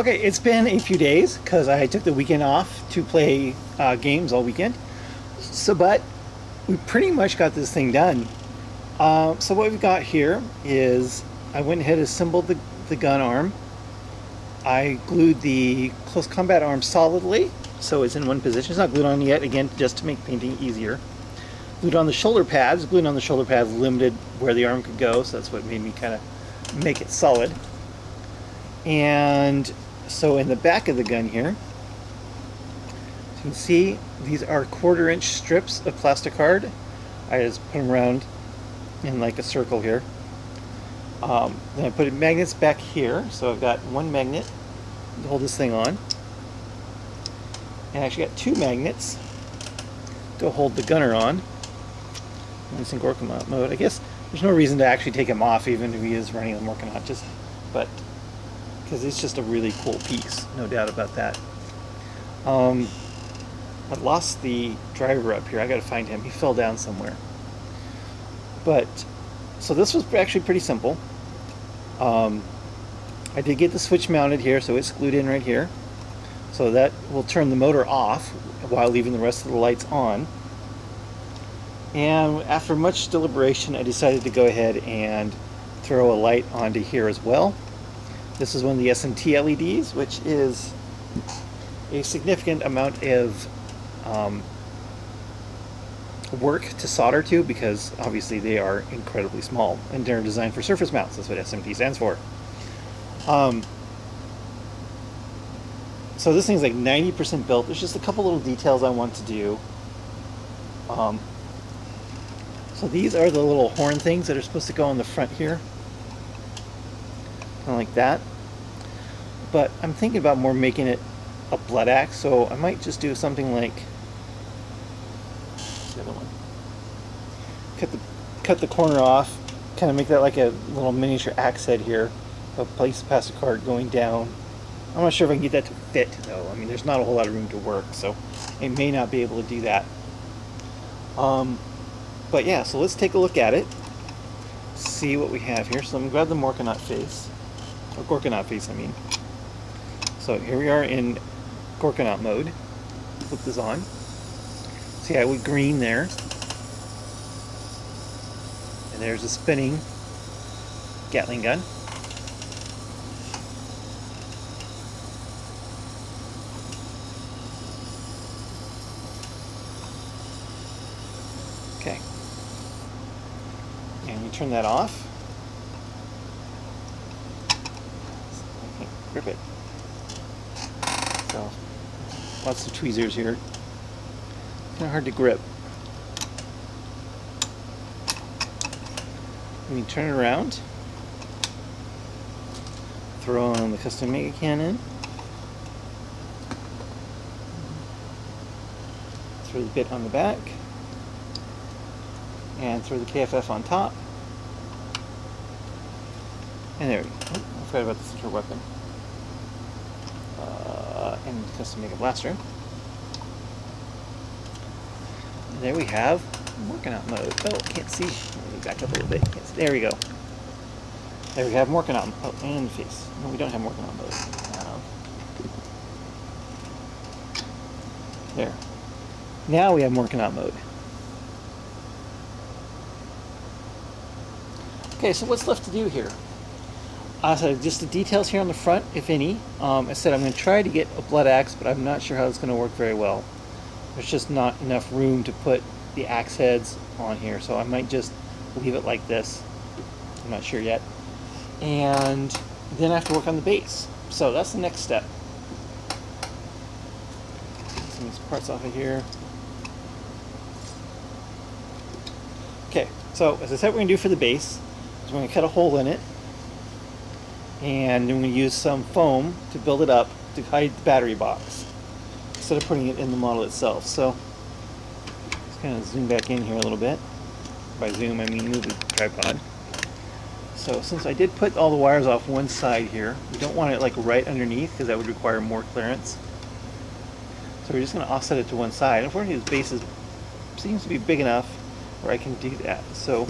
Okay, it's been a few days because I took the weekend off to play games all weekend. But we pretty much got this thing done. So what we've got here is I went ahead and assembled the gun arm. I glued the close combat arm solidly, so it's in one position. It's not glued on yet, again, just to make painting easier. Glued on the shoulder pads. Gluing on the shoulder pads limited where the arm could go, so that's what made me kind of make it solid. And so in the back of the gun here, as you can see, these are 1/4-inch strips of plastic card. I just put them around in like a circle here. Then I put magnets back here, so I've got one magnet to hold this thing on. And I actually got 2 magnets to hold the gunner on. And it's in Gorkanaut mode. I guess there's no reason to actually take him off even if he is running on Gorkanaut, but because it's just a really cool piece, no doubt about that. I lost the driver up here. I gotta find him. He fell down somewhere. But so this was actually pretty simple. I did get the switch mounted here, so it's glued in right here. So that will turn the motor off while leaving the rest of the lights on. And after much deliberation, I decided to go ahead and throw a light onto here as well. This is one of the SMT LEDs, which is a significant amount of work to solder to, because obviously they are incredibly small and they're designed for surface mounts. That's what SMT stands for. So this thing's like 90% built. There's just a couple little details I want to do. So these are the little horn things that are supposed to go on the front here, kind of like that. But I'm thinking about more making it a blood axe, so I might just do something like the other one. Cut the corner off, kind of make that like a little miniature axe head here. I'll place past the card going down. I'm not sure if I can get that to fit though. I mean, there's not a whole lot of room to work, so I may not be able to do that. But yeah, so let's take a look at it, see what we have here. So I'm gonna grab the Gorkanaut face, or Gorkanaut face, I mean. So here we are in Gorkanaut mode. Flip this on. See how we green there. And there's a spinning Gatling gun. Okay. And we turn that off. I can't grip it. So, lots of tweezers here. Kind of hard to grip. And you turn it around. Throw on the custom mega cannon. Throw the bit on the back. And throw the KFF on top. And there we go. Oh, I forgot about the center weapon. And custom mega blaster. And there we have Gorkanaut mode. Oh, can't see. Let me back up a little bit. Can't see. There we go. There we have Gorkanaut. Oh, and face. No, we don't have Gorkanaut mode. There. Now we have Gorkanaut mode. Okay, so what's left to do here? So just the details here on the front, if any. I said I'm going to try to get a blood axe, but I'm not sure how it's going to work very well. There's just not enough room to put the axe heads on here, so I might just leave it like this. I'm not sure yet. And then I have to work on the base. So that's the next step. Get some of these parts off of here. Okay, so as I said, we're going to do for the base is we're going to cut a hole in it. And then we're going to use some foam to build it up to hide the battery box instead of putting it in the model itself. So let's kind of zoom back in here a little bit. By zoom, I mean move the tripod. So since I did put all the wires off one side here, we don't want it like right underneath because that would require more clearance. So we're just going to offset it to one side. Unfortunately, this base seems to be big enough where I can do that. So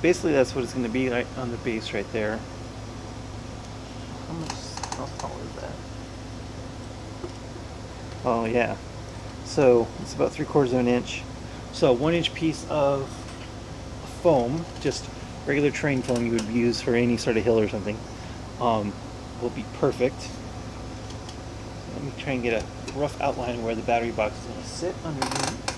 basically that's what it's going to be like on the base right there. How much How tall is that? Oh yeah. So it's about 3/4 of an inch. So 1 inch piece of foam, just regular terrain foam you would use for any sort of hill or something, will be perfect. Let me try and get a rough outline where the battery box is going to sit underneath.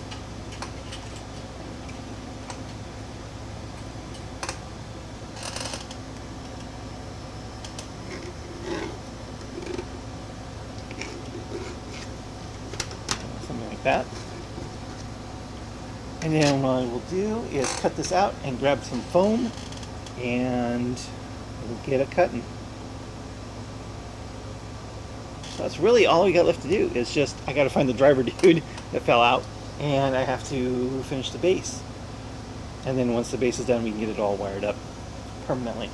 Something like that. And then what I will do is cut this out and grab some foam and we'll get it cutting. So that's really all we got left to do. Is just I got to find the driver dude that fell out and I have to finish the base. And then once the base is done we can get it all wired up permanently.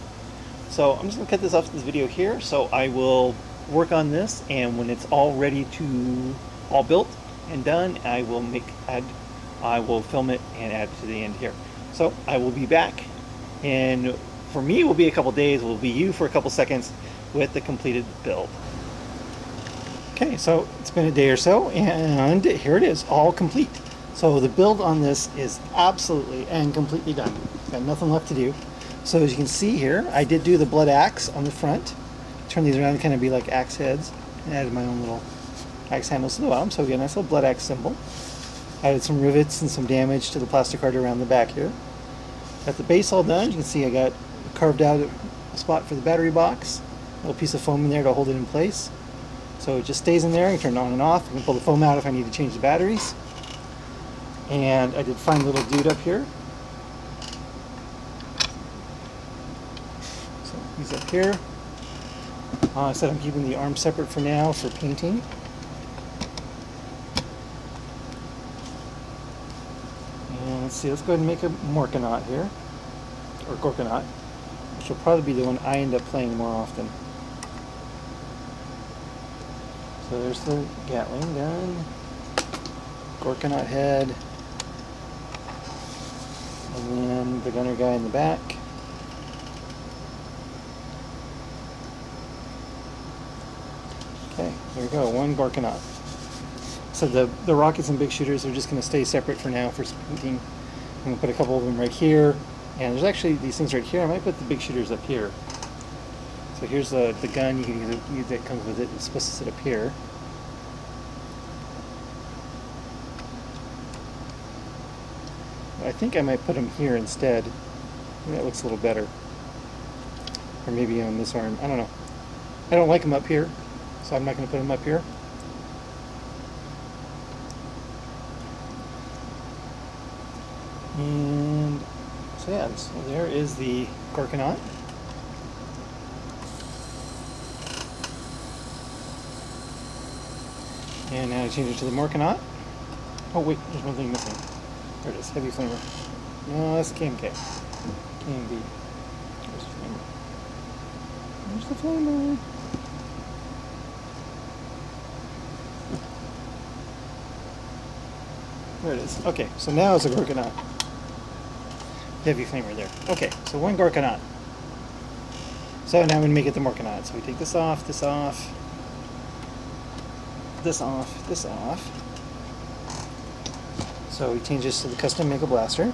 So I'm just going to cut this off this video here. So I will work on this, and when it's all ready to all built and done, I will film it and add it to the end here. So I will be back, and for me it will be a couple days, will be you for a couple seconds with the completed build. Okay, so it's been a day or so, and here it is, all complete. So the build on this is absolutely and completely done. Got nothing left to do. So as you can see here, I did do the blood axe on the front. Turn these around to kind of be like axe heads, and added my own little axe handles to the bottom, so we get a nice little blood axe symbol. Added some rivets and some damage to the plastic card around the back here. Got the base all done. You can see I got carved out a spot for the battery box. A little piece of foam in there to hold it in place. So it just stays in there. You turn it on and off. You can pull the foam out if I need to change the batteries. And I did find a little dude up here. So he's up here. I said I'm keeping the arm separate for now for painting. And let's see, let's go ahead and make a Gorkanaut here, or Gorkanaut, which will probably be the one I end up playing more often. So there's the Gatling gun, Gorkanaut head, and then the gunner guy in the back. Okay, there we go, one Gorkanaut. So the rockets and big shooters are just going to stay separate for now for painting. I'm going to put a couple of them right here, and there's actually these things right here. I might put the big shooters up here. So here's the gun you can use that comes with it. It's supposed to sit up here. I think I might put them here instead. I think that looks a little better. Or maybe on this arm. I don't know. I don't like them up here, so I'm not going to put them up here. And so yeah, so there is the Gorkanaut. And now I change it to the Morkanaut. Oh wait, there's one thing missing. There it is, heavy flamer. No, that's KMK. KMB. There's the flamer. There's the flamer. There it is. Okay, so now it's a Gorkanaut. Heavy flamer there. Okay, so one Gorkanaut. So now I'm going to make it the Morkanaut. So we take this off, this off, this off, this off. So we change this to the custom Mega Blaster.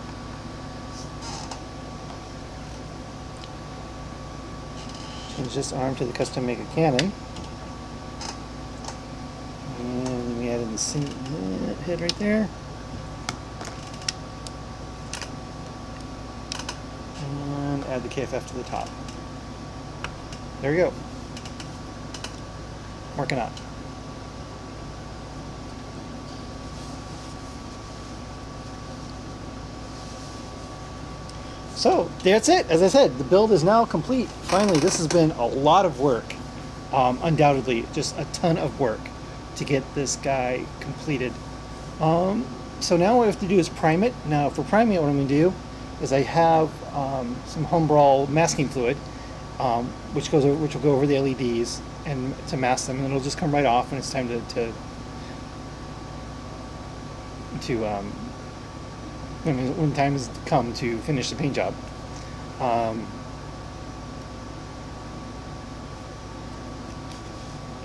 Change this arm to the custom Mega Cannon. And then we add in the head right there. And add the KFF to the top. There we go. Gorkanaut. So that's it. As I said, the build is now complete. Finally, this has been a lot of work. Undoubtedly, just a ton of work to get this guy completed. So now what I have to do is prime it. Now for priming it, what I'm going to do is I have some Homebrawl masking fluid, which will go over the LEDs and to mask them, and it'll just come right off when it's time when time has come to finish the paint job.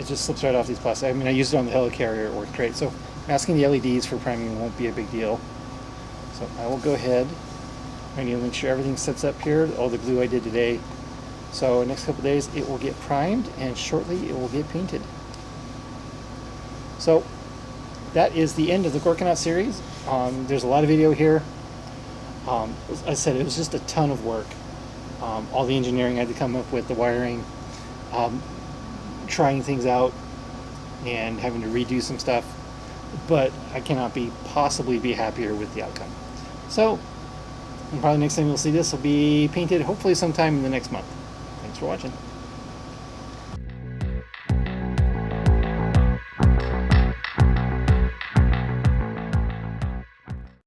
it just slips right off these plastic. I mean, I used it on the helicarrier, it worked great. So masking the LEDs for priming won't be a big deal. So I will go ahead. I need to make sure everything sets up here, all the glue I did today. So next couple days it will get primed, and shortly it will get painted. So that is the end of the Gorkanaut series. There's a lot of video here. As I said, it was just a ton of work. All the engineering I had to come up with, the wiring, trying things out, and having to redo some stuff. But I cannot possibly be happier with the outcome. So, and probably next time you'll see this will be painted hopefully sometime in the next month. Thanks for watching.